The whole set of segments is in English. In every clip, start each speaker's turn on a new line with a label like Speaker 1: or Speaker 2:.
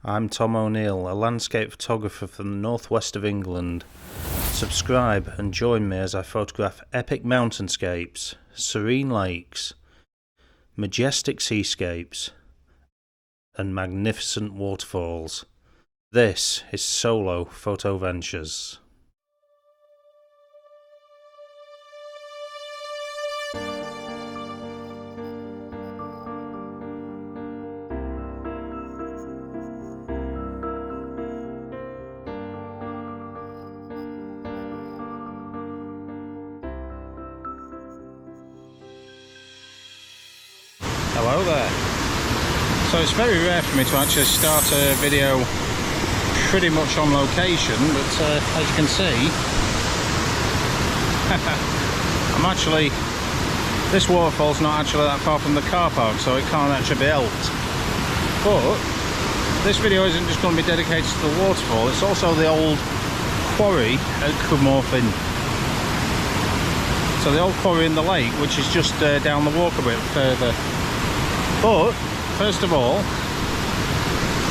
Speaker 1: I'm Tom O'Neill, a landscape photographer from the northwest of England. Subscribe and join me as I photograph epic mountainscapes, serene lakes, majestic seascapes, and magnificent waterfalls. This is Solo Photo Ventures.
Speaker 2: Hello there. So it's very rare for me to actually start a video pretty much on location, but as you can see, this waterfall's not actually that far from the car park, so it can't actually be helped. But this video isn't just going to be dedicated to the waterfall, it's also the old quarry at Cwmorthin. So the old quarry in the lake, which is just down the walk a bit further. But first of all,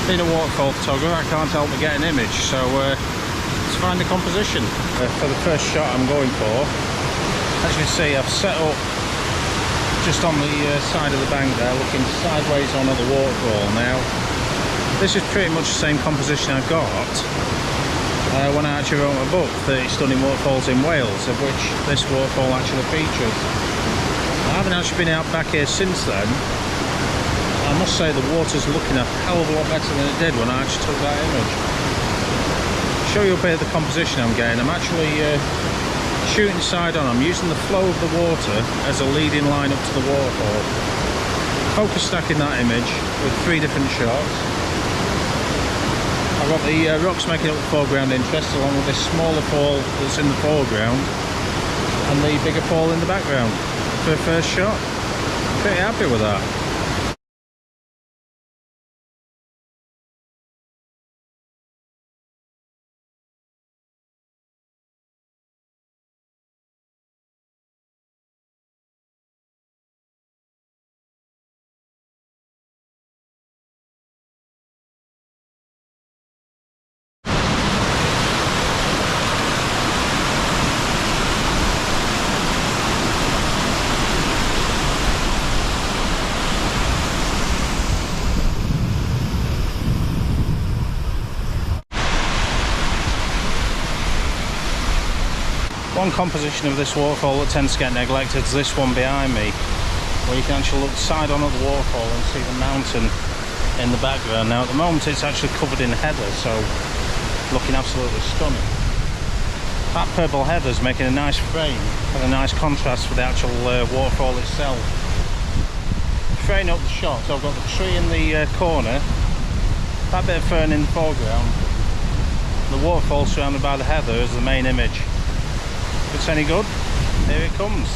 Speaker 2: being a waterfall photographer, I can't help but get an image, so let's find the composition. For the first shot I'm going for, as you can see, I've set up just on the side of the bank there, looking sideways on at the waterfall. Now this is pretty much the same composition I got when I actually wrote my book, 30 Stunning Waterfalls in Wales, of which this waterfall actually features. I haven't actually been out back here since then. I must say the water's looking a hell of a lot better than it did when I actually took that image. To show you a bit of the composition I'm getting, I'm actually shooting side on. I'm using the flow of the water as a leading line up to the waterfall. Focus stacking that image with 3 different shots. I've got the rocks making up the foreground interest, along with this smaller fall that's in the foreground and the bigger fall in the background for a first shot. Pretty happy with that. One composition of this waterfall that tends to get neglected is this one behind me, where you can actually look side on at the waterfall and see the mountain in the background. Now at the moment it's actually covered in heather, so looking absolutely stunning. That purple heather is making a nice frame and a nice contrast with the actual waterfall itself. Fraying up the shot, so I've got the tree in the corner, that bit of fern in the foreground, the waterfall surrounded by the heather as the main image. If it's any good, here it comes.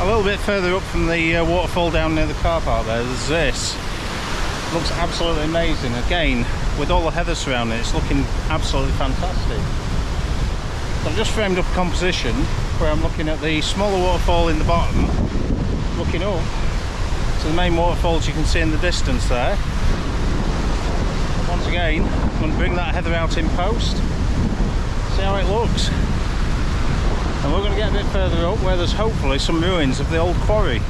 Speaker 2: A little bit further up from the waterfall down near the car park there's this. Looks absolutely amazing. Again, with all the heather surrounding it, it's looking absolutely fantastic. I've just framed up a composition where I'm looking at the smaller waterfall in the bottom, looking up to the main waterfalls you can see in the distance there. Once again, I'm going to bring that heather out in post, see how it looks. And we're going to get a bit further up where there's hopefully some ruins of the old quarry.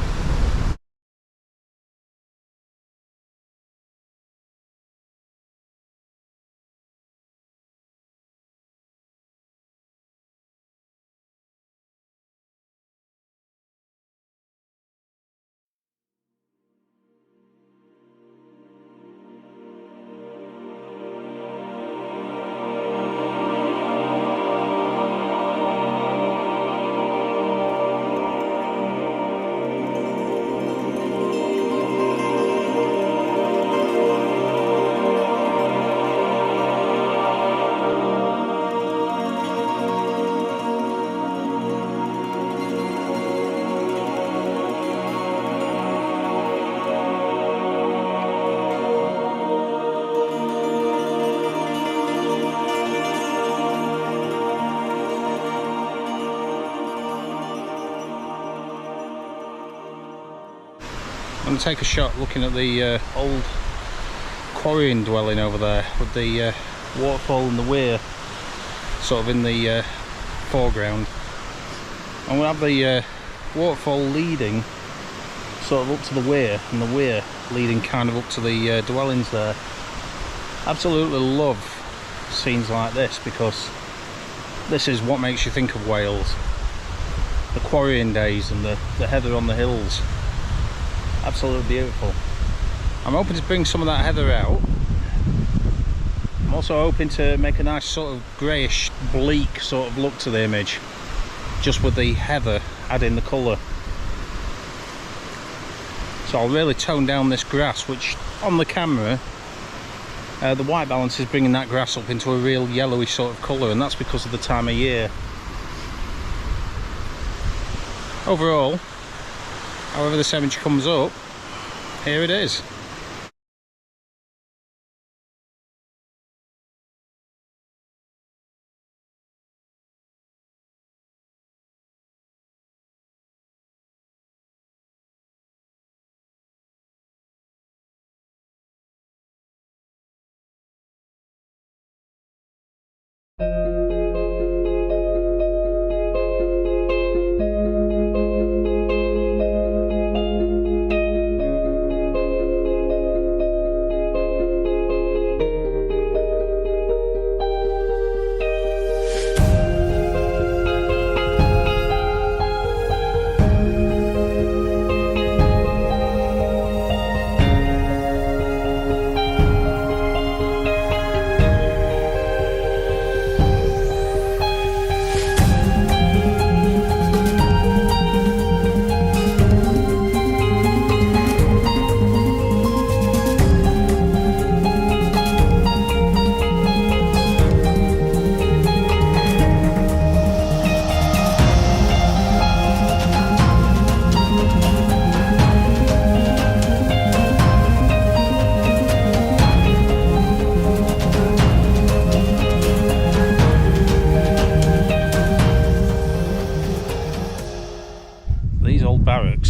Speaker 2: I'm going to take a shot looking at the old quarrying dwelling over there with the waterfall and the weir sort of in the foreground. I'm going to have the waterfall leading sort of up to the weir and the weir leading kind of up to the dwellings there. Absolutely love scenes like this because this is what makes you think of Wales. The quarrying days and the heather on the hills. Absolutely beautiful. I'm hoping to bring some of that heather out. I'm also hoping to make a nice sort of greyish, bleak sort of look to the image, just with the heather adding the colour. So I'll really tone down this grass, which on the camera, the white balance is bringing that grass up into a real yellowish sort of colour, and that's because of the time of year. Overall, however this image comes up, here it is.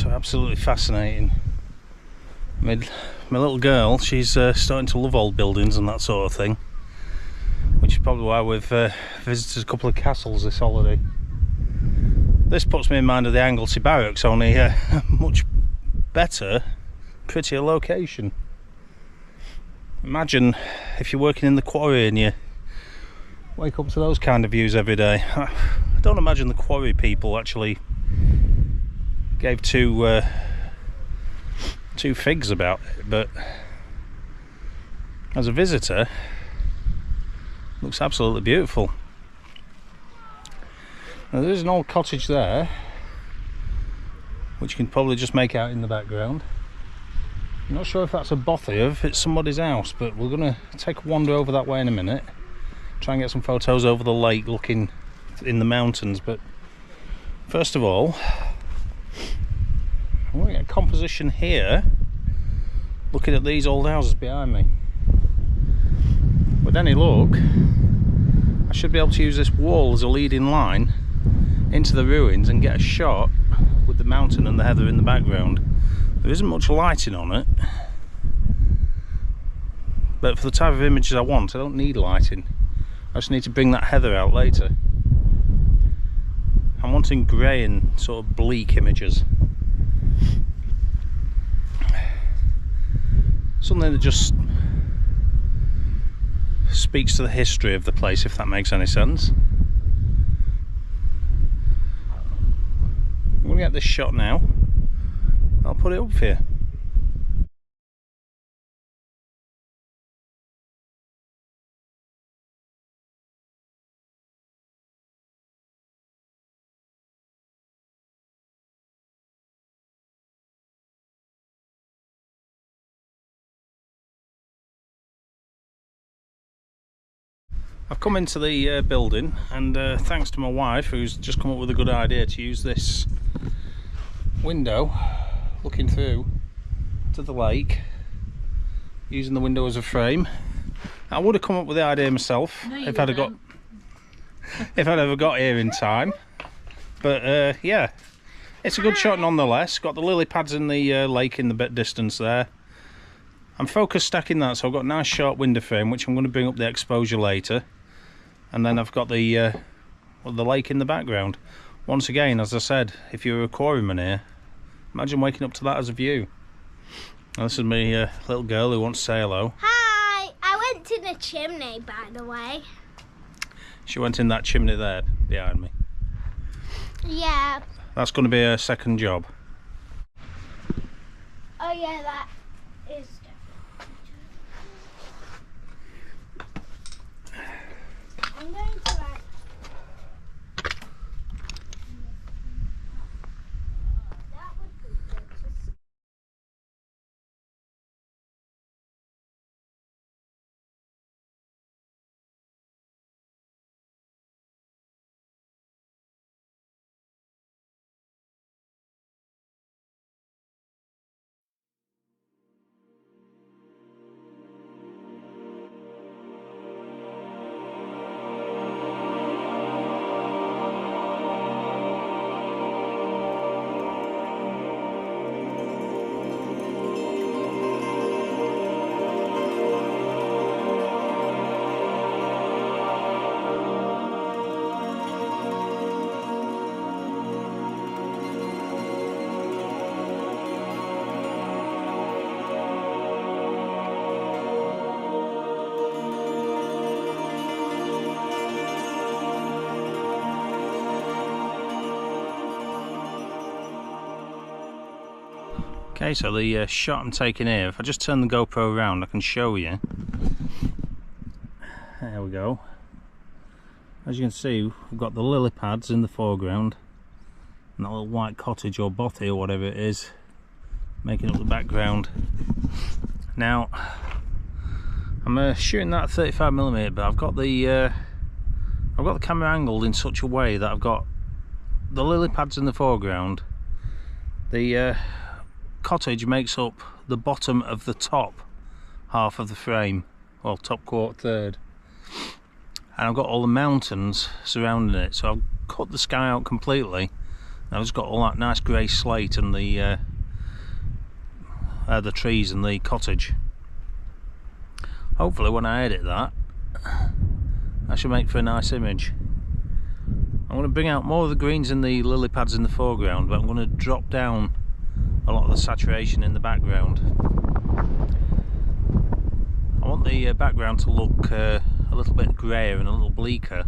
Speaker 2: Absolutely fascinating. My little girl, she's starting to love old buildings and that sort of thing, which is probably why we've visited a couple of castles this holiday. This puts me in mind of the Anglesey Barracks, only a much better, prettier location. Imagine if you're working in the quarry and you wake up to those kind of views every day. I don't imagine the quarry people actually gave two figs about it, but as a visitor, it looks absolutely beautiful. Now there's an old cottage there, which you can probably just make out in the background. I'm not sure if that's a bothy or if it's somebody's house, but we're going to take a wander over that way in a minute, try and get some photos over the lake looking in the mountains. But first of all, I'm going to get a composition here looking at these old houses behind me. With any luck, I should be able to use this wall as a leading line into the ruins and get a shot with the mountain and the heather in the background. There isn't much lighting on it, but for the type of images I want, I don't need lighting. I just need to bring that heather out later. I'm wanting grey and sort of bleak images. Something that just speaks to the history of the place, if that makes any sense. I'm going to get this shot now. I'll put it up for you. I've come into the building, and thanks to my wife, who's just come up with a good idea to use this window looking through to the lake, using the window as a frame. I would have come up with the idea myself if I'd ever got here in time, but yeah, it's a good shot nonetheless. Got the lily pads in the lake in the bit distance there. I'm focus stacking that, so I've got a nice sharp window frame which I'm going to bring up the exposure later, and then I've got the lake in the background. Once again, as I said, if you're a quarryman here, imagine waking up to that as a view. Now, this is me, little girl who wants to say hello.
Speaker 3: Hi! I went in the chimney, by the way.
Speaker 2: She went in that chimney there behind me.
Speaker 3: Yeah.
Speaker 2: That's going to be her second job.
Speaker 3: Oh yeah, that is... I'm going to like... That would be good to see.
Speaker 2: Okay, so the shot I'm taking here, if I just turn the GoPro around, I can show you. There we go. As you can see, we've got the lily pads in the foreground, and that little white cottage or bothy or whatever it is making up the background. Now, I'm shooting that 35mm, but I've got the camera angled in such a way that I've got the lily pads in the foreground. The cottage makes up the bottom of the top half of the frame, well, top quarter third, and I've got all the mountains surrounding it, so I've cut the sky out completely. I've just got all that nice grey slate and the trees and the cottage. Hopefully when I edit that, I should make for a nice image. I'm going to bring out more of the greens in the lily pads in the foreground, but I'm going to drop down a lot of the saturation in the background. I want the background to look a little bit greyer and a little bleaker,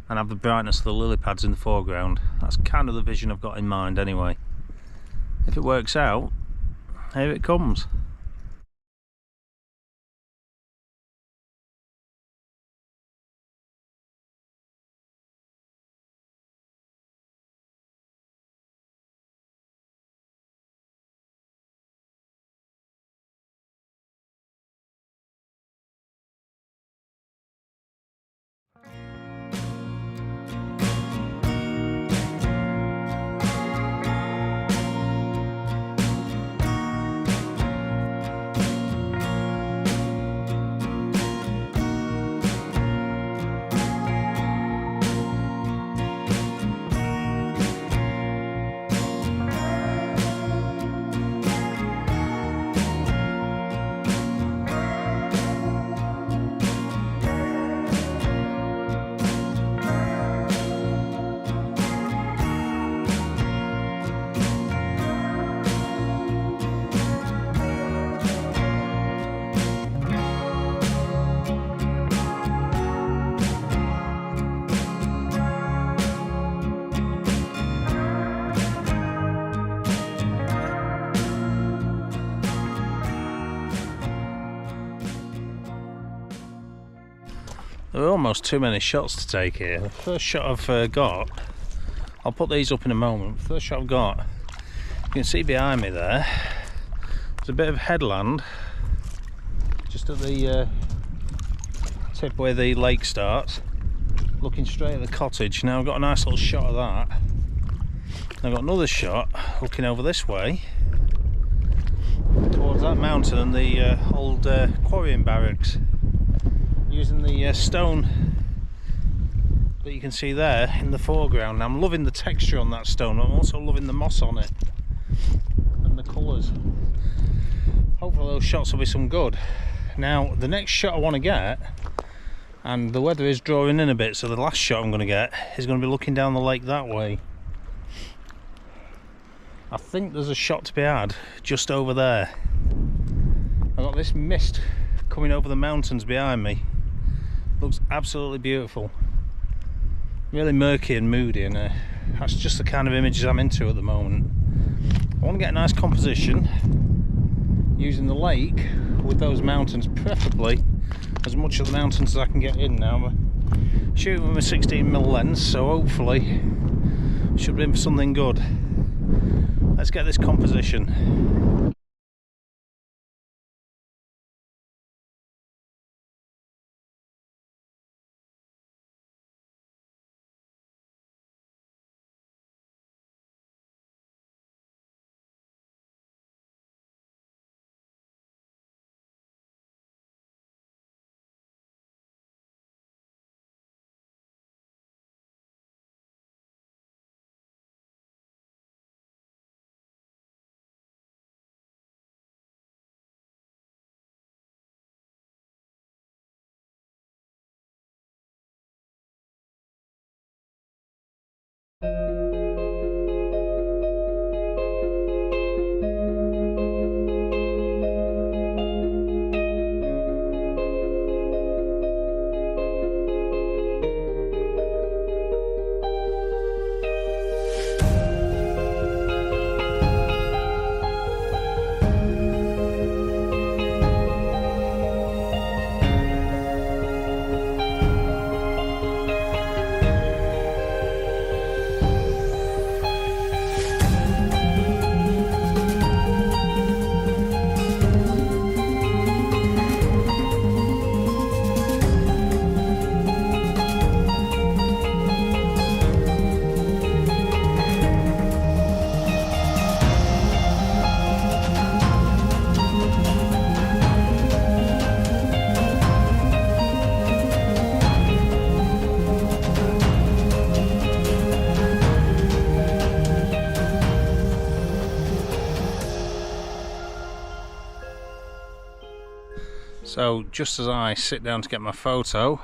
Speaker 2: and have the brightness of the lily pads in the foreground. That's kind of the vision I've got in mind anyway. If it works out, here it comes. There are almost too many shots to take here. The first shot I've got, I'll put these up in a moment. First shot I've got, you can see behind me there, there's a bit of headland just at the tip where the lake starts, looking straight at the cottage. Now I've got a nice little shot of that. I've got another shot looking over this way towards that mountain and the old quarrying barracks, using the stone that you can see there in the foreground. Now, I'm loving the texture on that stone, but I'm also loving the moss on it and the colours. Hopefully those shots will be some good. Now, the next shot I want to get, and the weather is drawing in a bit, so the last shot I'm going to get is going to be looking down the lake that way. I think there's a shot to be had just over there. I've got this mist coming over the mountains behind me. Looks absolutely beautiful. Really murky and moody, and that's just the kind of images I'm into at the moment. I want to get a nice composition using the lake with those mountains, preferably as much of the mountains as I can get in. Now I'm shooting with a 16mm lens, so hopefully should be in for something good. Let's get this composition. So just as I sit down to get my photo,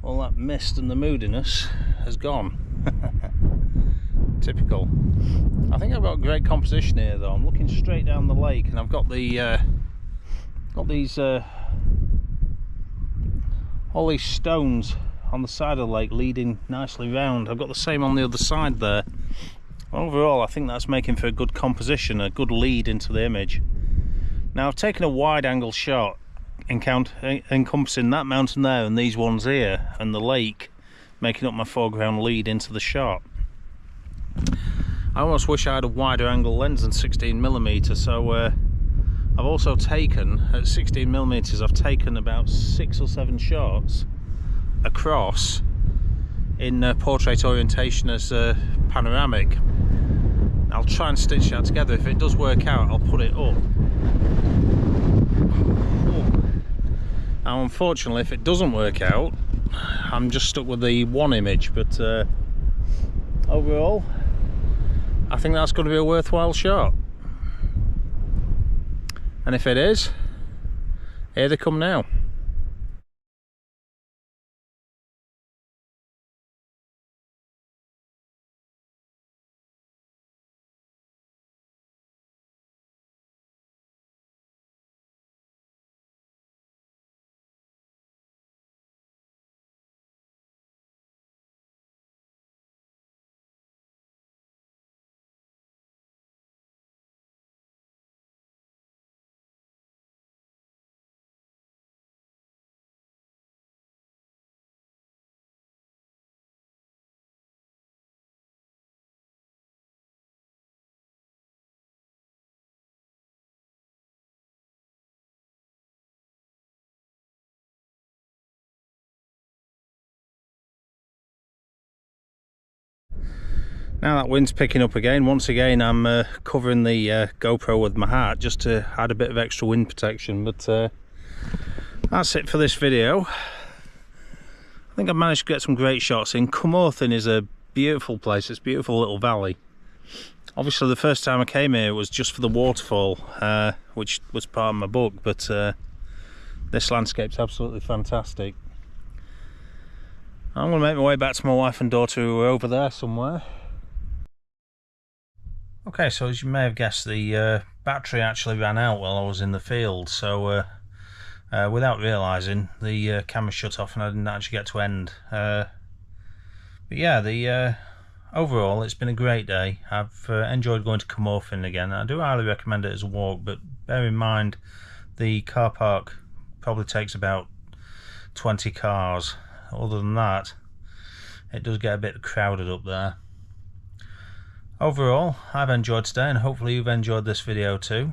Speaker 2: all that mist and the moodiness has gone. Typical. I think I've got a great composition here though. I'm looking straight down the lake and I've got the all these stones on the side of the lake leading nicely round. I've got the same on the other side there. Overall, I think that's making for a good composition, a good lead into the image. Now I've taken a wide angle shot encompassing that mountain there and these ones here and the lake, making up my foreground lead into the shot. I almost wish I had a wider angle lens than 16mm, so I've also taken, at 16mm, I've taken about 6 or 7 shots across in portrait orientation as panoramic. I'll try and stitch that together. If it does work out, I'll put it up. Now unfortunately, if it doesn't work out, I'm just stuck with the one image, but overall I think that's going to be a worthwhile shot, and if it is, here they come now.
Speaker 1: Now that wind's picking up again, once again I'm covering the GoPro with my hat just to add a bit of extra wind protection, but that's it for this video. I think I've managed to get some great shots in. Cwmorthin is a beautiful place, it's a beautiful little valley. Obviously the first time I came here was just for the waterfall, which was part of my book, but this landscape's absolutely fantastic. I'm going to make my way back to my wife and daughter who are over there somewhere. Okay, so as you may have guessed, the battery actually ran out while I was in the field, so without realising, the camera shut off and I didn't actually get to end. But yeah, overall it's been a great day. I've enjoyed going to Cwmorthin again. I do highly recommend it as a walk, but bear in mind the car park probably takes about 20 cars. Other than that, it does get a bit crowded up there. Overall, I've enjoyed today, and hopefully you've enjoyed this video too.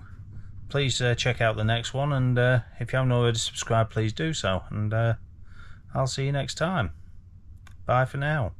Speaker 1: Please check out the next one, and if you haven't already subscribed, please do so, and I'll see you next time. Bye for now.